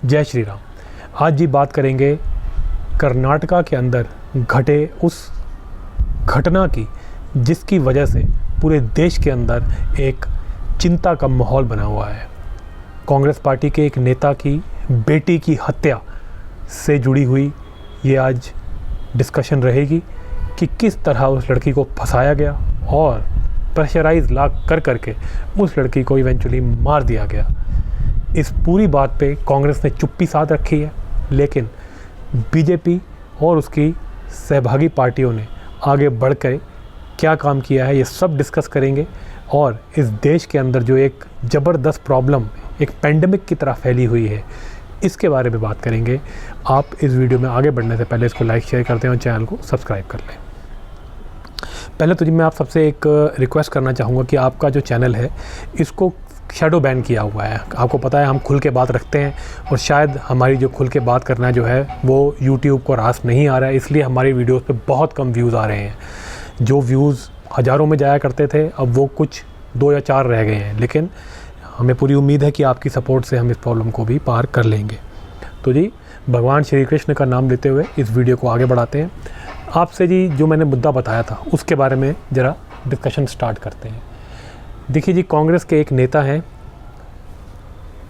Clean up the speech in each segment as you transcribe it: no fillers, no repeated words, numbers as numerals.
जय श्री राम। आज जी बात करेंगे कर्नाटका के अंदर घटे उस घटना की जिसकी वजह से पूरे देश के अंदर एक चिंता का माहौल बना हुआ है। कांग्रेस पार्टी के एक नेता की बेटी की हत्या से जुड़ी हुई ये आज डिस्कशन रहेगी कि किस तरह उस लड़की को फंसाया गया और प्रेशराइज ला करके उस लड़की को इवेंचुअली मार दिया गया। इस पूरी बात पे कांग्रेस ने चुप्पी साध रखी है, लेकिन बीजेपी और उसकी सहभागी पार्टियों ने आगे बढ़कर क्या काम किया है ये सब डिस्कस करेंगे। और इस देश के अंदर जो एक ज़बरदस्त प्रॉब्लम एक पेंडेमिक की तरह फैली हुई है इसके बारे में बात करेंगे। आप इस वीडियो में आगे बढ़ने से पहले इसको लाइक शेयर करते हैं और चैनल को सब्सक्राइब कर लें। पहले तो जी मैं आप सबसे एक रिक्वेस्ट करना चाहूँगा कि आपका जो चैनल है इसको शैडो बैन किया हुआ है। आपको पता है हम खुल के बात रखते हैं और शायद हमारी जो खुल के बात करना जो है वो यूट्यूब को रास नहीं आ रहा है, इसलिए हमारी वीडियोस पे बहुत कम व्यूज़ आ रहे हैं। जो व्यूज़ हज़ारों में जाया करते थे अब वो कुछ 2 या 4 रह गए हैं, लेकिन हमें पूरी उम्मीद है कि आपकी सपोर्ट से हम इस प्रॉब्लम को भी पार कर लेंगे। तो जी भगवान श्री कृष्ण का नाम लेते हुए इस वीडियो को आगे बढ़ाते हैं। आपसे जी जो मैंने मुद्दा बताया था उसके बारे में ज़रा डिस्कशन स्टार्ट करते हैं। देखिए जी, कांग्रेस के एक नेता हैं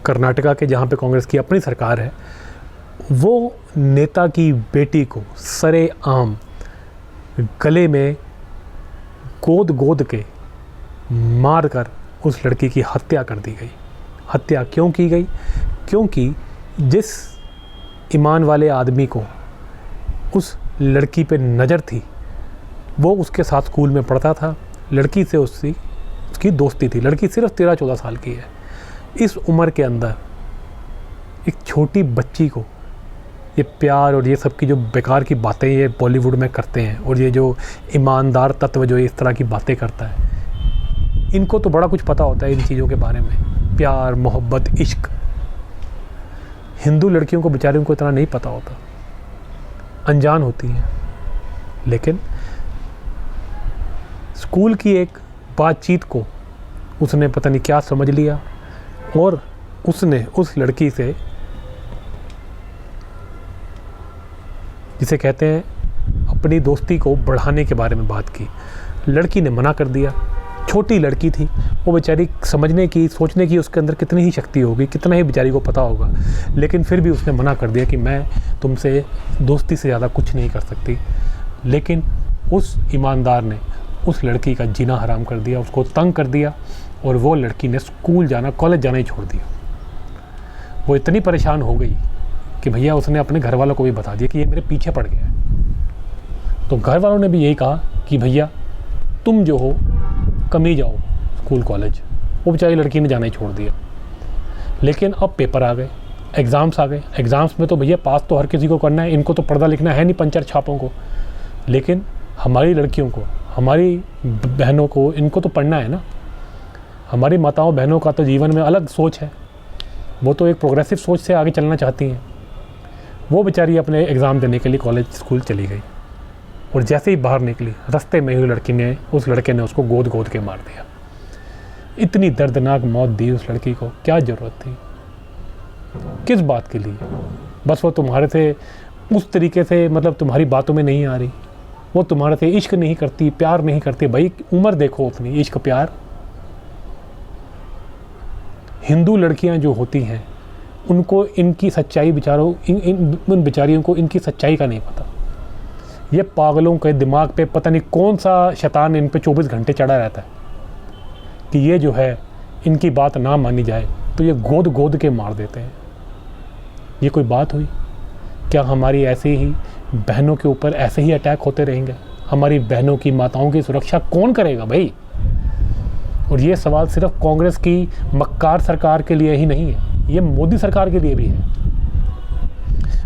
कर्नाटका के, जहाँ पे कांग्रेस की अपनी सरकार है, वो नेता की बेटी को सरेआम गले में गोद के मार कर उस लड़की की हत्या कर दी गई। हत्या क्यों की गई? क्योंकि जिस ईमान वाले आदमी को उस लड़की पे नज़र थी वो उसके साथ स्कूल में पढ़ता था, लड़की से उसकी दोस्ती थी। लड़की सिर्फ 13-14 साल की है। इस उम्र के अंदर एक छोटी बच्ची को ये प्यार और ये सब की जो बेकार की बातें ये बॉलीवुड में करते हैं और ये जो ईमानदार तत्व जो इस तरह की बातें करता है, इनको तो बड़ा कुछ पता होता है इन चीज़ों के बारे में, प्यार मोहब्बत इश्क। हिंदू लड़कियों को बेचारियों को इतना नहीं पता होता, अनजान होती हैं। लेकिन स्कूल की एक बातचीत को उसने पता नहीं क्या समझ लिया और उसने उस लड़की से, जिसे कहते हैं अपनी दोस्ती को बढ़ाने के बारे में बात की। लड़की ने मना कर दिया। छोटी लड़की थी वो, बेचारी समझने की सोचने की उसके अंदर कितनी ही शक्ति होगी, कितना ही बेचारी को पता होगा, लेकिन फिर भी उसने मना कर दिया कि मैं तुमसे दोस्ती से ज़्यादा कुछ नहीं कर सकती। लेकिन उस ईमानदार ने उस लड़की का जीना हराम कर दिया, उसको तंग कर दिया और वो लड़की ने स्कूल जाना कॉलेज जाना ही छोड़ दिया। वो इतनी परेशान हो गई कि भैया उसने अपने घर वालों को भी बता दिया कि ये मेरे पीछे पड़ गया है। तो घर वालों ने भी यही कहा कि भैया तुम जो हो कम ही जाओ स्कूल कॉलेज। वो बेचारी लड़की ने जाना ही छोड़ दिया। लेकिन अब पेपर आ गए, एग्ज़ाम्स आ गए। एग्ज़ाम्स में तो भैया पास तो हर किसी को करना है, इनको तो पर्दा लिखना है नहीं पंचर छापों को। लेकिन हमारी लड़कियों को, हमारी बहनों को, इनको तो पढ़ना है ना। हमारी माताओं बहनों का तो जीवन में अलग सोच है, वो तो एक प्रोग्रेसिव सोच से आगे चलना चाहती हैं। वो बेचारी अपने एग्ज़ाम देने के लिए कॉलेज स्कूल चली गई और जैसे ही बाहर निकली रास्ते में ही उस लड़के ने उसको गोद के मार दिया। इतनी दर्दनाक मौत दी उस लड़की को, क्या ज़रूरत थी? किस बात के लिए? बस वो तुम्हारे से उस तरीके से, मतलब तुम्हारी बातों में नहीं आ रही, वो तुम्हारे से इश्क नहीं करती, प्यार नहीं करती। भाई उम्र देखो अपनी, इश्क प्यार। हिंदू लड़कियां जो होती हैं उनको इनकी सच्चाई बेचारों इन बेचारियों को इनकी सच्चाई का नहीं पता। ये पागलों के दिमाग पे पता नहीं कौन सा शैतान इन पे 24 घंटे चढ़ा रहता है कि ये जो है इनकी बात ना मानी जाए तो ये गोद के मार देते हैं। ये कोई बात हुई? क्या हमारी ऐसे ही बहनों के ऊपर ऐसे ही अटैक होते रहेंगे? हमारी बहनों की, माताओं की सुरक्षा कौन करेगा भाई? और ये सवाल सिर्फ कांग्रेस की मक्कार सरकार के लिए ही नहीं है, ये मोदी सरकार के लिए भी है।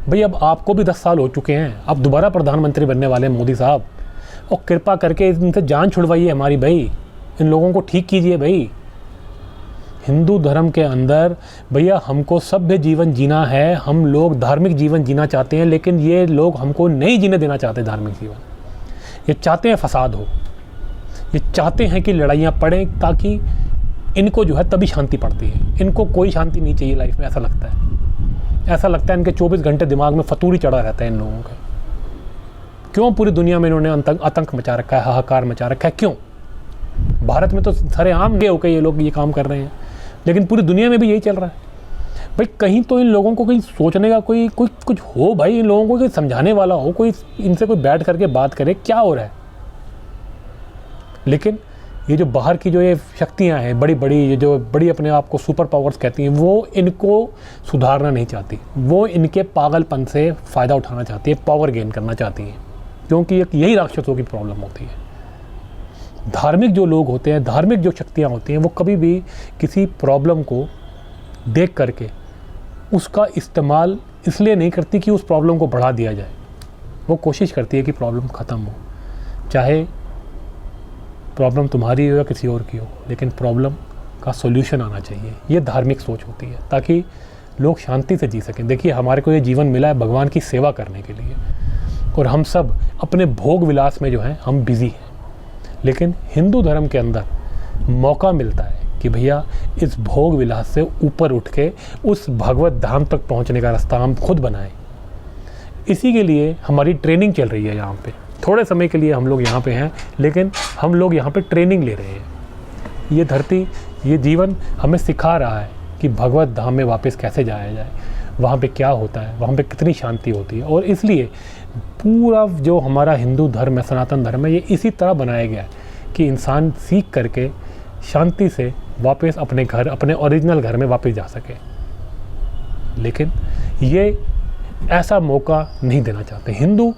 भाई अब आपको भी 10 साल हो चुके हैं, अब दोबारा प्रधानमंत्री बनने वाले हैं मोदी साहब, और कृपा करके इनसे जान छुड़वाइए हमारी भाई। इन लोगों को ठीक कीजिए भाई। हिंदू धर्म के अंदर भैया हमको सभ्य जीवन जीना है, हम लोग धार्मिक जीवन जीना चाहते हैं, लेकिन ये लोग हमको नहीं जीने देना चाहते धार्मिक जीवन। ये चाहते हैं फसाद हो, ये चाहते हैं कि लड़ाइयाँ पड़ें, ताकि इनको जो है तभी शांति पड़ती है। इनको कोई शांति नहीं चाहिए लाइफ में, ऐसा लगता है। ऐसा लगता है इनके 24 घंटे दिमाग में फतूरी चढ़ा रहता है इन लोगों का। क्यों पूरी दुनिया में इन्होंने आतंक मचा रखा है, हाहाकार मचा रखा है? क्यों? भारत में तो सरेआम होकर ये लोग ये काम कर रहे हैं, लेकिन पूरी दुनिया में भी यही चल रहा है। भाई कहीं तो इन लोगों को कहीं सोचने का कोई कुछ हो भाई, इन लोगों को कोई समझाने वाला हो, कोई इनसे कोई बैठ करके बात करे क्या हो रहा है। लेकिन ये जो बाहर की जो ये शक्तियां हैं बड़ी बड़ी, ये जो बड़ी अपने आप को सुपर पावर्स कहती हैं, वो इनको सुधारना नहीं चाहती। वो इनके पागलपन से फ़ायदा उठाना चाहती है, पावर गेन करना चाहती हैं, क्योंकि यही राक्षसों की प्रॉब्लम होती है। धार्मिक जो लोग होते हैं, धार्मिक जो शक्तियाँ होती हैं, वो कभी भी किसी प्रॉब्लम को देख करके उसका इस्तेमाल इसलिए नहीं करती कि उस प्रॉब्लम को बढ़ा दिया जाए। वो कोशिश करती है कि प्रॉब्लम ख़त्म हो, चाहे प्रॉब्लम तुम्हारी हो या किसी और की हो, लेकिन प्रॉब्लम का सॉल्यूशन आना चाहिए। ये धार्मिक सोच होती है, ताकि लोग शांति से जी सकें। देखिए हमारे को ये जीवन मिला है भगवान की सेवा करने के लिए, और हम सब अपने भोग विलास में जो है हम बिज़ी हैं। लेकिन हिंदू धर्म के अंदर मौका मिलता है कि भैया इस भोग विलास से ऊपर उठ के उस भगवत धाम तक पहुंचने का रास्ता हम खुद बनाएं। इसी के लिए हमारी ट्रेनिंग चल रही है यहाँ पे। थोड़े समय के लिए हम लोग यहाँ पे हैं, लेकिन हम लोग यहाँ पे ट्रेनिंग ले रहे हैं। ये धरती, ये जीवन हमें सिखा रहा है कि भगवत धाम में वापस कैसे जाया जाए, वहाँ पे क्या होता है, वहाँ पे कितनी शांति होती है। और इसलिए पूरा जो हमारा हिंदू धर्म है, सनातन धर्म है, ये इसी तरह बनाया गया है कि इंसान सीख करके शांति से वापस अपने घर, अपने ओरिजिनल घर में वापस जा सके। लेकिन ये ऐसा मौका नहीं देना चाहते हिंदू,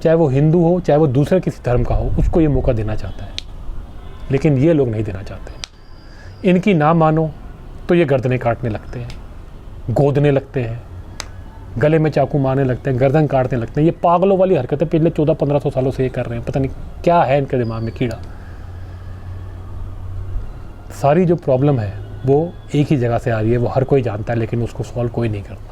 चाहे वो हिंदू हो चाहे वो दूसरे किसी धर्म का हो, उसको ये मौका देना चाहता है, लेकिन ये लोग नहीं देना चाहते। इनकी ना मानो तो ये गर्दनें काटने लगते हैं, गोदने लगते हैं, गले में चाकू मारने लगते हैं, गर्दन काटने लगते हैं। ये पागलों वाली हरकतें पिछले 1400-1500 सालों से ये कर रहे हैं। पता नहीं क्या है इनके दिमाग में कीड़ा। सारी जो प्रॉब्लम है वो एक ही जगह से आ रही है, वो हर कोई जानता है, लेकिन उसको सॉल्व कोई नहीं करता।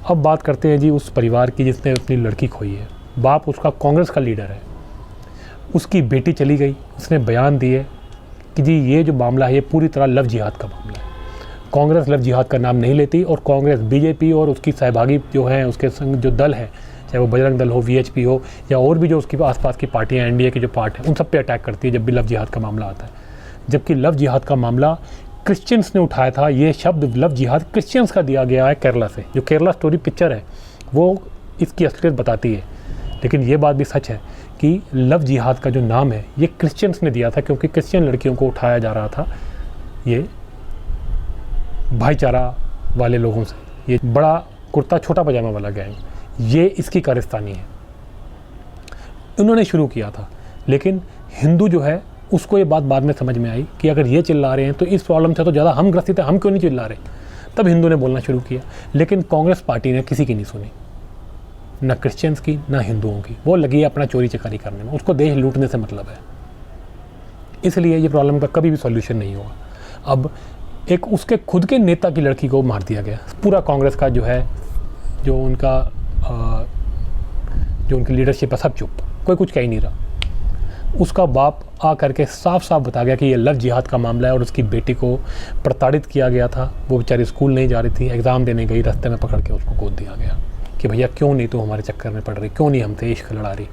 अब बात करते हैं जी उस परिवार की जिसने अपनी लड़की खोई है। बाप उसका कांग्रेस का लीडर है, उसकी बेटी चली गई, उसने बयान दिए कि जी ये जो मामला है ये पूरी तरह लव जिहाद का मामला है। कांग्रेस लव जिहाद का नाम नहीं लेती, और कांग्रेस बीजेपी और उसकी सहभागी जो हैं, उसके संग जो दल हैं, चाहे वो बजरंग दल हो, वीएचपी हो, या और भी जो उसके आसपास की पार्टियां, एनडीए के जो पार्ट हैं, उन सब पे अटैक करती है जब भी लव जिहाद का मामला आता है। जबकि लव जिहाद का मामला क्रिश्चियंस ने उठाया था। ये शब्द लव जिहाद क्रिश्चियंस का दिया गया है केरला से। जो केरला स्टोरी पिक्चर है वो इसकी असलियत बताती है। लेकिन ये बात भी सच है कि लव जिहाद का जो नाम है ये क्रिश्चियंस ने दिया था, क्योंकि क्रिश्चियन लड़कियों को उठाया जा रहा था ये भाईचारा वाले लोगों से। ये बड़ा कुर्ता छोटा पजामा वाला गैंग, ये इसकी कारस्तानी है, उन्होंने शुरू किया था। लेकिन हिंदू जो है उसको ये बात बाद में समझ में आई कि अगर ये चिल्ला रहे हैं तो इस प्रॉब्लम से तो ज़्यादा हम ग्रसित हैं, हम क्यों नहीं चिल्ला रहे। तब हिंदू ने बोलना शुरू किया। लेकिन कांग्रेस पार्टी ने किसी की नहीं सुनी, ना क्रिश्चियंस की ना हिंदुओं की। वो लगी है अपना चोरी चकारी करने में, उसको देश लूटने से मतलब है। इसलिए ये प्रॉब्लम का कभी भी सॉल्यूशन नहीं होगा। अब एक उसके खुद के नेता की लड़की को मार दिया गया। पूरा कांग्रेस का जो है, जो उनकी लीडरशिप है, सब चुप, कोई कुछ कह ही नहीं रहा। उसका बाप आ करके साफ साफ बता गया कि ये लव जिहाद का मामला है और उसकी बेटी को प्रताड़ित किया गया था। वो बेचारी स्कूल नहीं जा रही थी, एग्ज़ाम देने गई, रास्ते में पकड़ के उसको गोद दिया गया कि भैया क्यों नहीं तो हमारे चक्कर में पड़ रही, क्यों नहीं हमसे इश्क लड़ा रही,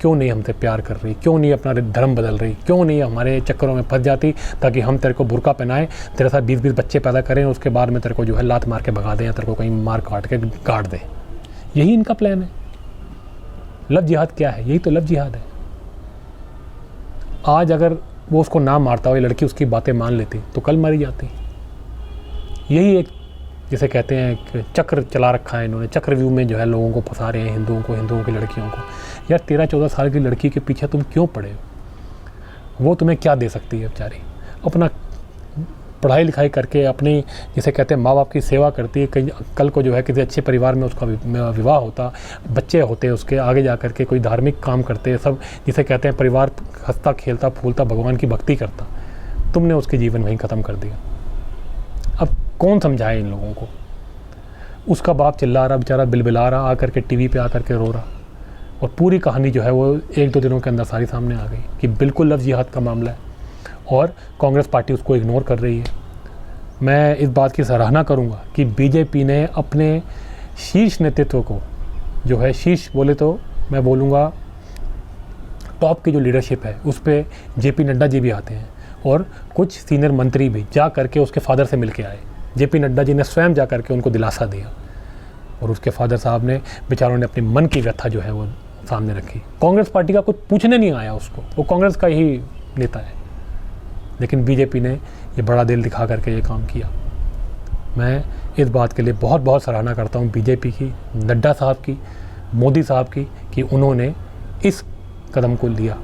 क्यों नहीं हमसे प्यार कर रही, क्यों नहीं अपना धर्म बदल रही, क्यों नहीं हमारे चक्करों में फंस जाती ताकि हम तेरे को बुर्का पहनाएं, तेरे साथ 20-20 बच्चे पैदा करें, उसके बाद में तेरे को जो है लात मार के भगा दें या तेरे को कहीं मार काट के गाड़ दें। यही इनका प्लान है। लव जिहाद क्या है? यही तो लव जिहाद है। आज अगर वो उसको ना मारता हो, ये लड़की उसकी बातें मान लेती तो कल मारी जाती। यही एक जिसे कहते हैं चक्र चला रखा है इन्होंने। चक्रव्यूह में जो है लोगों को फंसा रहे हैं, हिंदुओं को, हिंदुओं की लड़कियों को। यार 13-14 साल की लड़की के पीछे तुम क्यों पड़े हो? वो तुम्हें क्या दे सकती है बेचारी? अपना पढ़ाई लिखाई करके अपनी जिसे कहते हैं माँ बाप की सेवा करती है। कहीं कल को जो है किसी अच्छे परिवार में उसका विवाह होता, बच्चे होते, उसके आगे जा कर के कोई धार्मिक काम करते, सब जिसे कहते हैं परिवार हंसता खेलता फूलता भगवान की भक्ति करता। तुमने उसके जीवन वहीं ख़त्म कर दिया। अब कौन समझाए इन लोगों को? उसका बाप चिल्ला रहा, बेचारा बिलबिला रहा, आकर के टीवी पे आकर के रो रहा। और पूरी कहानी जो है वो 1-2 दिनों के अंदर सारी सामने आ गई कि बिल्कुल लव जिहाद का मामला है और कांग्रेस पार्टी उसको इग्नोर कर रही है। मैं इस बात की सराहना करूंगा कि बीजेपी ने अपने शीर्ष नेतृत्व को जो है, शीर्ष बोले तो मैं बोलूँगा टॉप की जो लीडरशिप है उस पर जेपी नड्डा जी भी आते हैं और कुछ सीनियर मंत्री भी जा करके उसके फादर से मिल के आए। जेपी नड्डा जी ने स्वयं जा करके उनको दिलासा दिया और उसके फादर साहब ने बेचारों ने अपनी मन की व्यथा जो है वो सामने रखी। कांग्रेस पार्टी का कुछ पूछने नहीं आया उसको, वो कांग्रेस का ही नेता है, लेकिन बीजेपी ने ये बड़ा दिल दिखा करके ये काम किया। मैं इस बात के लिए बहुत बहुत सराहना करता हूँ बीजेपी की, नड्डा साहब की, मोदी साहब की, कि उन्होंने इस कदम को लिया।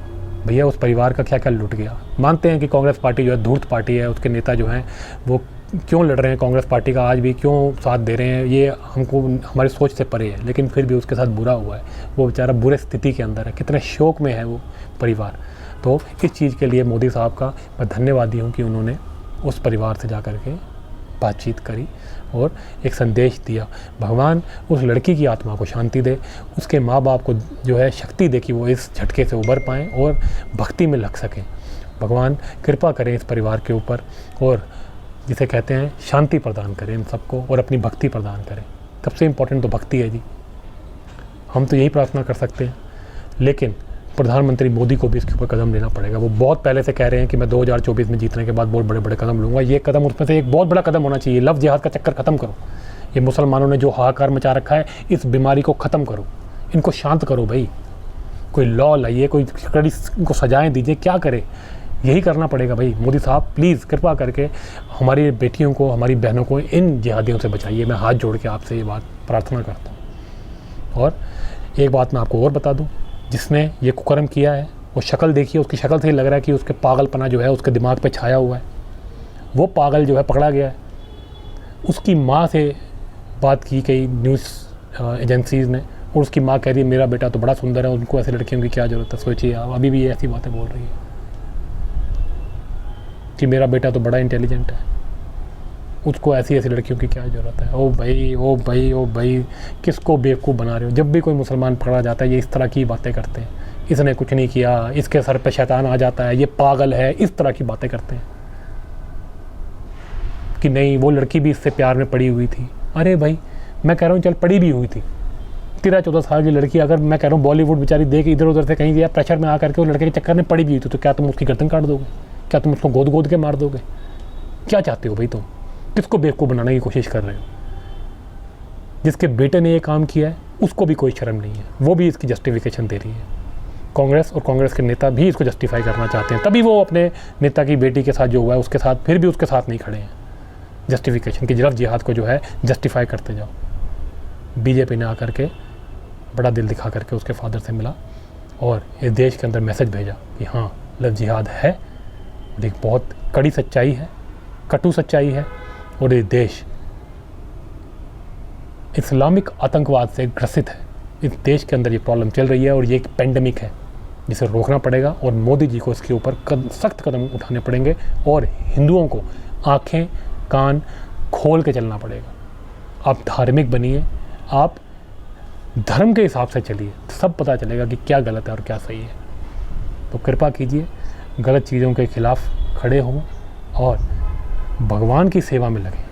भैया उस परिवार का क्या क्या लुट गया। मानते हैं कि कांग्रेस पार्टी जो है धूर्त पार्टी है, उसके नेता जो हैं वो क्यों लड़ रहे हैं कांग्रेस पार्टी का, आज भी क्यों साथ दे रहे हैं, ये हमको हमारी सोच से परे है, लेकिन फिर भी उसके साथ बुरा हुआ है। वो बेचारा बुरे स्थिति के अंदर है, कितने शोक में है वो परिवार। तो इस चीज़ के लिए मोदी साहब का मैं धन्यवादी हूँ कि उन्होंने उस परिवार से जा कर के बातचीत करी और एक संदेश दिया। भगवान उस लड़की की आत्मा को शांति दे, उसके माँ बाप को जो है शक्ति दे कि वो इस झटके से उबर पाएँ और भक्ति में लग सकें। भगवान कृपा करें इस परिवार के ऊपर और जिसे कहते हैं शांति प्रदान करें इन सबको और अपनी भक्ति प्रदान करें। सबसे इम्पोर्टेंट तो भक्ति है जी, हम तो यही प्रार्थना कर सकते हैं। लेकिन प्रधानमंत्री मोदी को भी इसके ऊपर कदम लेना पड़ेगा। वो बहुत पहले से कह रहे हैं कि मैं 2024 में जीतने के बाद बहुत बड़े बड़े कदम लूँगा। ये कदम उसमें से एक बहुत बड़ा कदम होना चाहिए। लव जिहाद का चक्कर ख़त्म करो। ये मुसलमानों ने जो हाहाकार मचा रखा है, इस बीमारी को ख़त्म करो, इनको शांत करो भाई। कोई लॉ लाइए, कोई कड़ी इनको सजाएँ दीजिए, क्या करे, यही करना पड़ेगा भाई। मोदी साहब प्लीज़ कृपा करके हमारी बेटियों को, हमारी बहनों को इन जिहादियों से बचाइए। मैं हाथ जोड़ के आपसे ये बात प्रार्थना करता हूँ। और एक बात मैं आपको और बता दूँ, जिसने ये कुकर्म किया है वो शक्ल देखिए, उसकी शक्ल से ही लग रहा है कि उसके पागलपना जो है उसके दिमाग पे छाया हुआ है। वो पागल जो है पकड़ा गया है। उसकी माँ से बात की कई न्यूज़ एजेंसीज़ ने और उसकी माँ कह रही है मेरा बेटा तो बड़ा सुंदर है, उनको ऐसे लड़कियों की क्या ज़रूरत है। सोचिए आप, अभी भी ये ऐसी बातें बोल रही है कि मेरा बेटा तो बड़ा इंटेलिजेंट है, उसको ऐसी ऐसी लड़कियों की क्या ज़रूरत है। ओ भाई ओ भाई ओ भाई, किसको बेवकूफ़ बना रहे हो। जब भी कोई मुसलमान पकड़ा जाता है ये इस तरह की बातें करते हैं, इसने कुछ नहीं किया, इसके सर पे शैतान आ जाता है, ये पागल है, इस तरह की बातें करते हैं कि नहीं वो लड़की भी इससे प्यार में पड़ी हुई थी। अरे भाई मैं कह रहा हूँ चल पड़ी भी हुई थी, 13-14 साल की लड़की, अगर मैं कह रहा हूँ बॉलीवुड बेचारी देख इधर उधर से कहीं गया प्रेशर में आकर के वो लड़के के चक्कर में पड़ी भी हुई थी, तो क्या तुम उसकी गर्दन काट दोगे? क्या तुम उसको गोद गोद के मार दोगे? क्या चाहते हो भाई तुम? किसको बेवकूफ़ बनाने की कोशिश कर रहे हो? जिसके बेटे ने ये काम किया है उसको भी कोई शर्म नहीं है, वो भी इसकी जस्टिफिकेशन दे रही है। कांग्रेस और कांग्रेस के नेता भी इसको जस्टिफाई करना चाहते हैं, तभी वो अपने नेता की बेटी के साथ जो हुआ है उसके साथ फिर भी उसके साथ नहीं खड़े हैं। जस्टिफिकेशन की लव जिहाद को जो है जस्टिफाई करते जाओ। बीजेपी ने आकर के बड़ा दिल दिखा करके उसके फादर से मिला और इस देश के अंदर मैसेज भेजा कि हाँ लव जिहाद है, एक बहुत कड़ी सच्चाई है, कटु सच्चाई है और ये देश इस्लामिक आतंकवाद से ग्रसित है। इस देश के अंदर ये प्रॉब्लम चल रही है और ये एक पेंडेमिक है जिसे रोकना पड़ेगा और मोदी जी को इसके ऊपर सख्त कदम उठाने पड़ेंगे और हिंदुओं को आंखें कान खोल के चलना पड़ेगा। आप धार्मिक बनिए, आप धर्म के हिसाब से चलिए, सब पता चलेगा कि क्या गलत है और क्या सही है। तो कृपा कीजिए गलत चीज़ों के खिलाफ खड़े हों और भगवान की सेवा में लगें।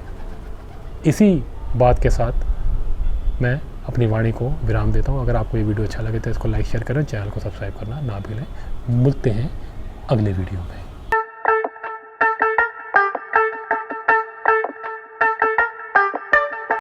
इसी बात के साथ मैं अपनी वाणी को विराम देता हूँ। अगर आपको ये वीडियो अच्छा लगे तो इसको लाइक शेयर करें, चैनल को सब्सक्राइब करना ना भूलें। मिलते हैं अगले वीडियो में।